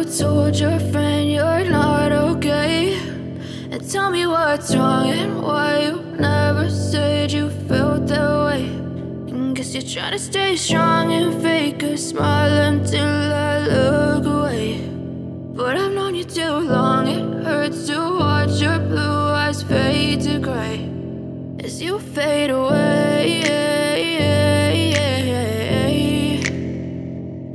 told your friend you're not okay, and tell me what's wrong and why you never said you felt that way. And guess you're trying to stay strong and fake a smile until I look away. But I've known you too long, it hurts to watch your blue eyes fade to gray as you fade away,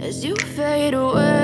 as you fade away.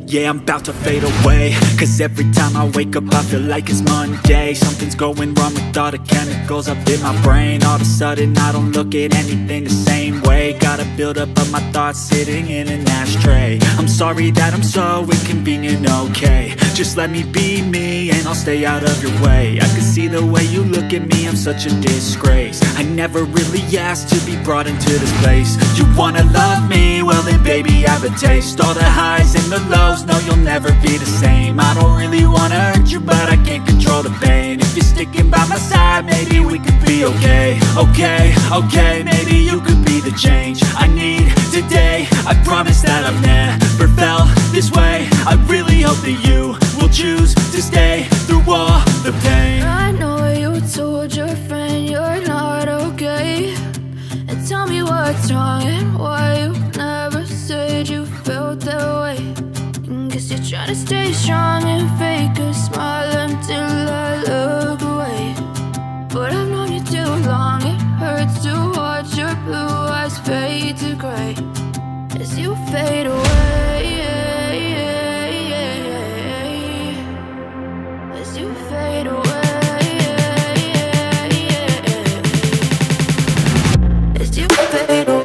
Yeah, I'm about to fade away, cause every time I wake up I feel like it's Monday. Something's going wrong with all the chemicals up in my brain. All of a sudden I don't look at anything the same way. Got a buildup of my thoughts sitting in an ashtray. I'm sorry that I'm so inconvenient, okay. Just let me be me and I'll stay out of your way. I can see the way you look at me, I'm such a disgrace. I never really asked to be brought into this place. You wanna love me? Well then baby, have a taste. All the highs and the lows, no, you'll never be the same. I don't really wanna hurt you, but I can't control the pain. If you're sticking by my side, maybe we could be okay. Okay, maybe you could be the change I need today. I promise that I've never felt this way. I really hope that you will choose to stay through all the pain. I know you told your friend you're not okay, and tell me what's wrong and why you never said you felt that way. Guess you're trying to stay strong and fake a smile until I look away. But I've known you too long, it hurts to watch your blue eyes fade to gray as you fade away, as you fade away, as you fade away.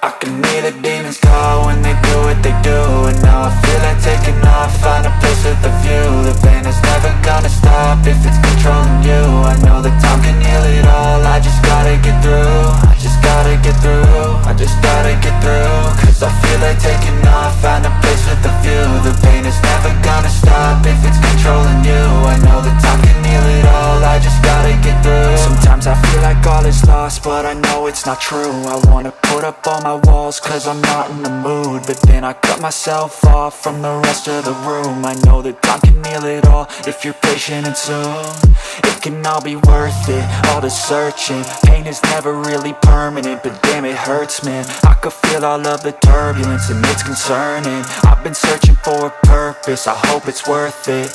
I can hear the demons call when they do what they do. And now I feel like taking off, find a place with a view. The pain is never gonna stop if it's controlling you. I know that time can heal it all, I just gotta get through. I just gotta get through, I just gotta get through. Cause I feel like taking off, find a place with a view. The pain is never gonna stop if it's controlling you. I know that time can heal it all, I just gotta get through. Sometimes I feel like all is lost, but I know it's it's not true. I wanna put up all my walls cause I'm not in the mood, but then I cut myself off from the rest of the room. I know that time can heal it all if you're patient, and soon it can all be worth it, all the searching. Pain is never really permanent, but damn it hurts, man. I could feel all of the turbulence and it's concerning. I've been searching for a purpose, I hope it's worth it.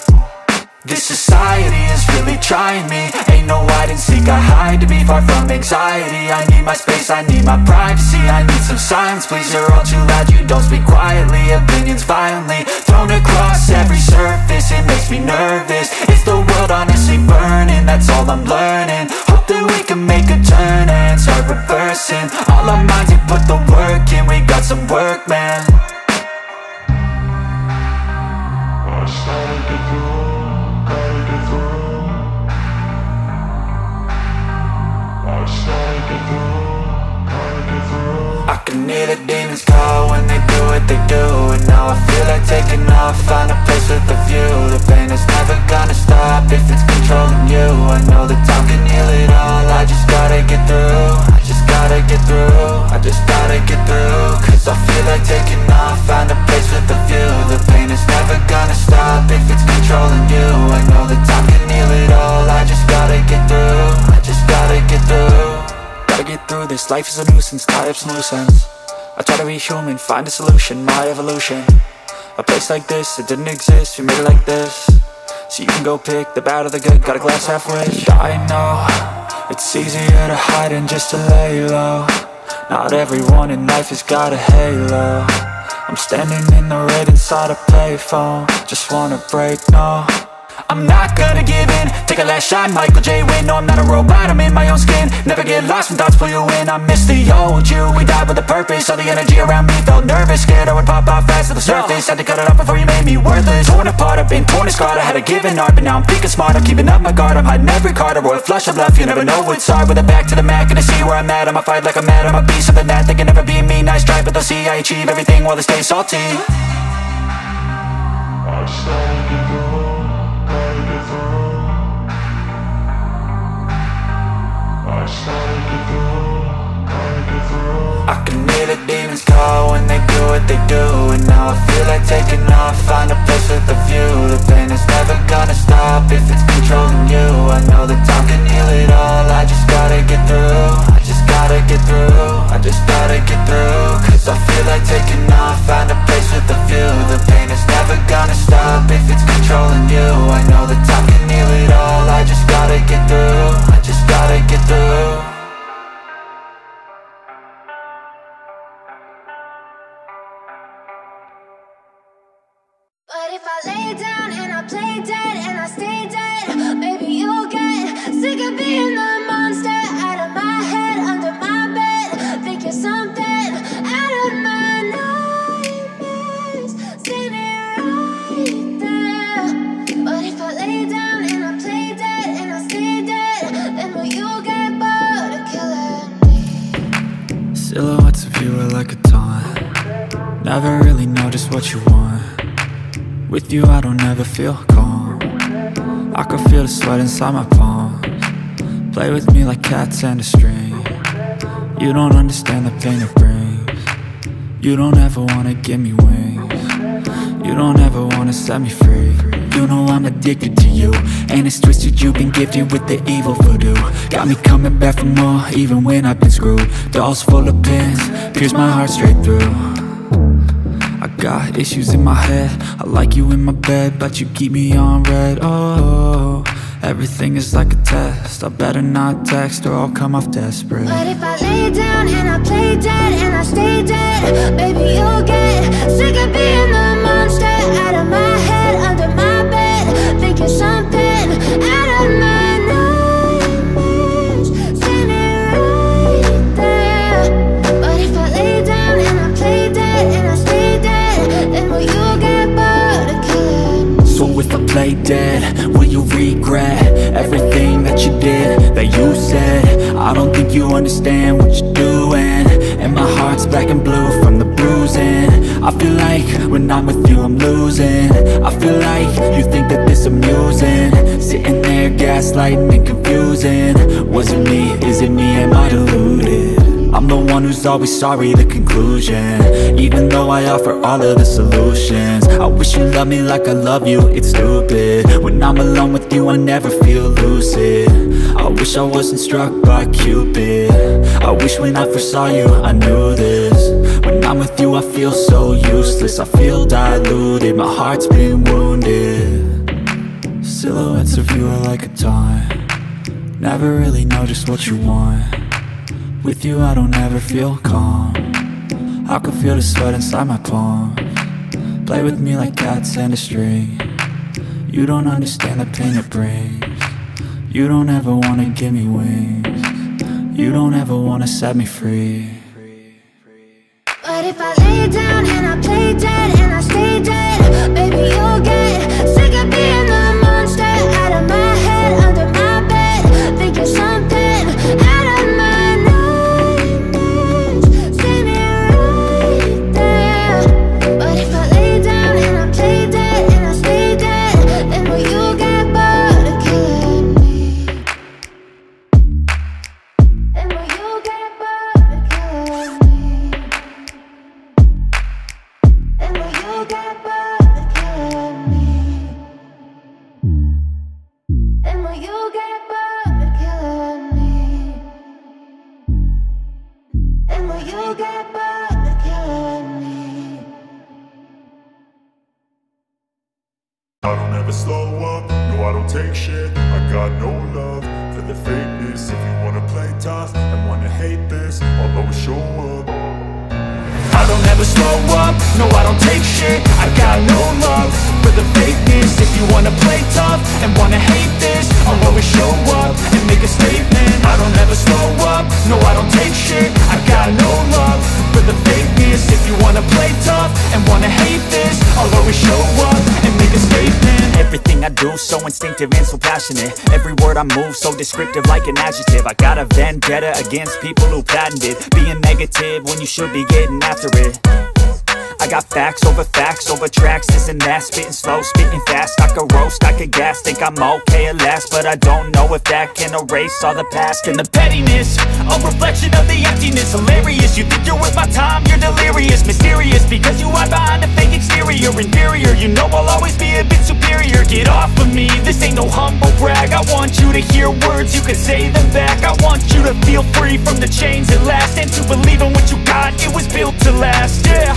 This society is really trying me. Ain't no hide and seek, I hide to be far from anxiety. I need my space, I need my privacy, I need some silence, please. You're all too loud, you don't speak quietly. Opinions violently thrown across every surface, it makes me nervous. Is the world honestly burning? That's all I'm learning. Hope that we can make a turn and start reversing all our minds and put the work in. We got some work, man. I started to do. I can hear the demons call when they do what they do, and now I feel like taking off, find a place with a view. The pain is never gonna stop if it's controlling you. I know that time can heal it all, I just gotta get through. I just gotta get through, I just gotta get through. Cause I feel like taking off, find a place with a view. The pain is never gonna stop if it's controlling you. I know that time can heal it all, I just gotta get through. I just gotta get through. Gotta get through this, life is a nuisance, tie up some loose ends. I try to be human, find a solution, my evolution. A place like this, it didn't exist, we made it like this. So you can go pick the bad or the good, got a glass halfway. I know, it's easier to hide than just to lay low. Not everyone in life has got a halo. I'm standing in the red inside a payphone, just wanna break, no. I'm not gonna give in, take a last shot, Michael J. Win. No, I'm not a robot, I'm in my own skin. Never get lost when thoughts pull you in. I miss the old you, we died with a purpose. All the energy around me felt nervous, scared I would pop out fast to the surface. Had to cut it off before you made me worthless. Torn apart, I've been torn and scarred. I had a given art, but now I'm thinking smart. I'm keeping up my guard, I'm hiding every card. A royal flush of love, you never know what's hard. With a back to the mat, gonna see where I'm at. I'ma fight like I'm mad, I'ma be something that they can never be me. Nice try, but they'll see I achieve everything while they stay salty. I started to go. I can hear the demons call when they do what they do, and now I feel like taking off, find a place with a view. The pain is never gonna stop if it's controlling you. I know that time can heal it all, I just gotta get through. I just gotta get through, I just gotta get through. Cause I feel like taking off, find a place with a view. The pain is never gonna stop if it's controlling you. I know that time can heal it all, I just gotta get through. I just gotta get through. But if I lay down and I play dead and I stay dead, maybe you'll get sick of being the monster out of my head, under my bed. Think you're something out of my nightmares, standing right there. But if I lay down and I play dead and I stay dead, then will you get bored of killing me? Silhouettes of you are like a taunt. Never really know just what you want. With you I don't ever feel calm. I can feel the sweat inside my palms. Play with me like cats and a string. You don't understand the pain it brings. You don't ever wanna give me wings. You don't ever wanna set me free. You know I'm addicted to you, and it's twisted, you've been gifted with the evil voodoo. Got me coming back for more, even when I've been screwed. Dolls full of pins, pierce my heart straight through. I got issues in my head, I like you in my bed, but you keep me on red. Oh, everything is like a test, I better not text or I'll come off desperate. But if I lay down and I play dead and I stay dead, baby you'll get sick of being the monster out of my head, under my bed. Think you're something out of my nightmares, standing right there. But if I lay down and I play dead and I stay dead, then will you get bored of killing me? So if I play dead, will you regret everything that you did, that you said? I don't think you understand what you're doing, and my heart's black and blue from the bruising. I feel like when I'm with you I'm losing. I feel like you think that this amusing, sitting there gaslighting and confusing. Was it me? Is it me? Am I deluded? I'm the one who's always sorry, the conclusion. Even though I offer all of the solutions. I wish you loved me like I love you, it's stupid. When I'm alone with you I never feel lucid. I wish I wasn't struck by Cupid. I wish when I first saw you I knew this. When I'm with you I feel so useless. I feel diluted, my heart's been wounded. Silhouettes of you are like a taunt. Never really know just what you want. With you I don't ever feel calm. I can feel the sweat inside my palms. Play with me like cats and a string. You don't understand the pain it brings. You don't ever wanna give me wings. You don't ever wanna set me free. But if I lay down and I play dead and I stay dead, baby you'll get sick of being the monster out of my head, under my bed, thinking something out of my nightmares. See me right there. But if I lay down and I play dead and I stay dead, then will you get bored of killing me? Then will you get bored of killing me? And will you get bored of killing me? And will you get bored of killing me? And will you get bored of killing me? I don't ever slow up, no I don't take shit. I got no love for the fakeness. If you wanna play tough and wanna hate this, I'll always show up. I don't ever slow up, no I don't take shit. I got no love for the fakeness. If you wanna play tough and wanna hate this, I'll always show up and make a statement. I don't ever slow up, no I don't take shit. I got no love for the fakeness. If you wanna play tough and wanna hate this, I'll always show up and make a statement. Everything I do so instinctive and so passionate. Every word I move so descriptive like an adjective. I got a vendetta against people who patented being negative when you should be getting after it. I got facts over tracks, this and that. Spitting slow, spitting fast. I could roast, I could gas. Think I'm okay at last, but I don't know if that can erase all the past. And the pettiness, a reflection of the emptiness. Hilarious, you think you're worth my time, you're delirious. Mysterious, because you hide behind a fake exterior. Inferior, you know I'll always be a bit superior. Get off of me, this ain't no humble brag. I want you to hear words, you can say them back. I want you to feel free from the chains at last, and to believe in what you got, it was built to last, yeah.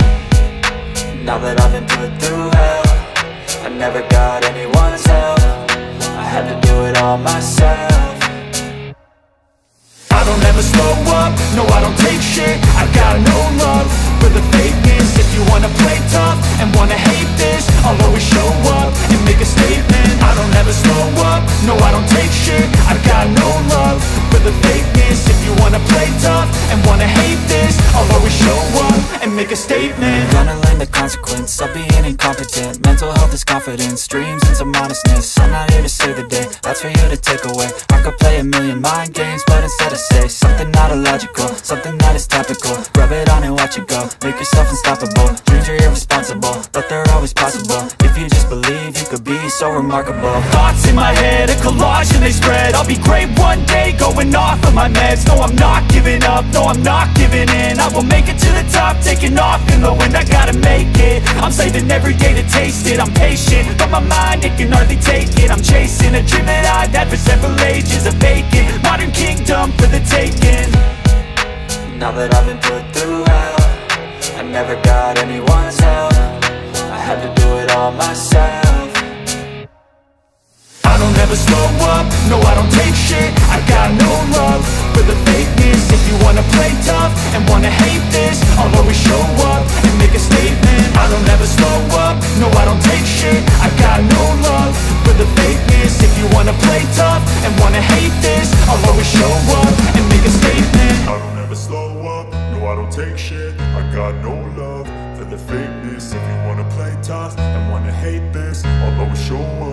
Now that I've been put through hell, I never got anyone's help. I had to do it all myself. I don't ever slow up, no I don't take shit. I got no love for the fakeness. If you wanna play tough and wanna hate this, I'll always show up and make a statement. I don't ever slow up, no I don't take shit. I got no love for the fakeness. If you wanna play tough and wanna hate this, I'll always show up and make a statement. Gonna learn the consequence of being incompetent. Mental health is confidence, dreams and some honestness. I'm not here to save the day, that's for you to take away. I could play a million mind games, but instead I say something not illogical, something that is topical. Rub it on and watch it go, make yourself unstoppable. Dreams are irresponsible, but they're always possible. If you just believe, you could be so remarkable. Thoughts in my head, a collage and they spread. I'll be great one day, going off of my meds. No, I'm not giving up, no, I'm not giving in. I will make it to the top, taking off in the wind. I gotta make it, I'm saving every day to taste it. I'm patient, but my mind, it can hardly take it. I'm chasing a dream that I've had for several ages. A vacant, modern kingdom for the taking. Now that I've been put through hell, I never got anyone's help. I had to do it all myself. I don't ever slow up, no I don't take shit. I got no love for the fakeness. If you wanna play tough and wanna hate this, I'll always show up and make a statement. I don't ever slow up, no I don't take shit. I got no love for the fakeness. If you wanna play tough and wanna hate this, I'll always show up and make a statement. I don't ever slow up, no I don't take shit. I got no love for the fakeness. If you wanna play tough and wanna hate this, I'll always show up.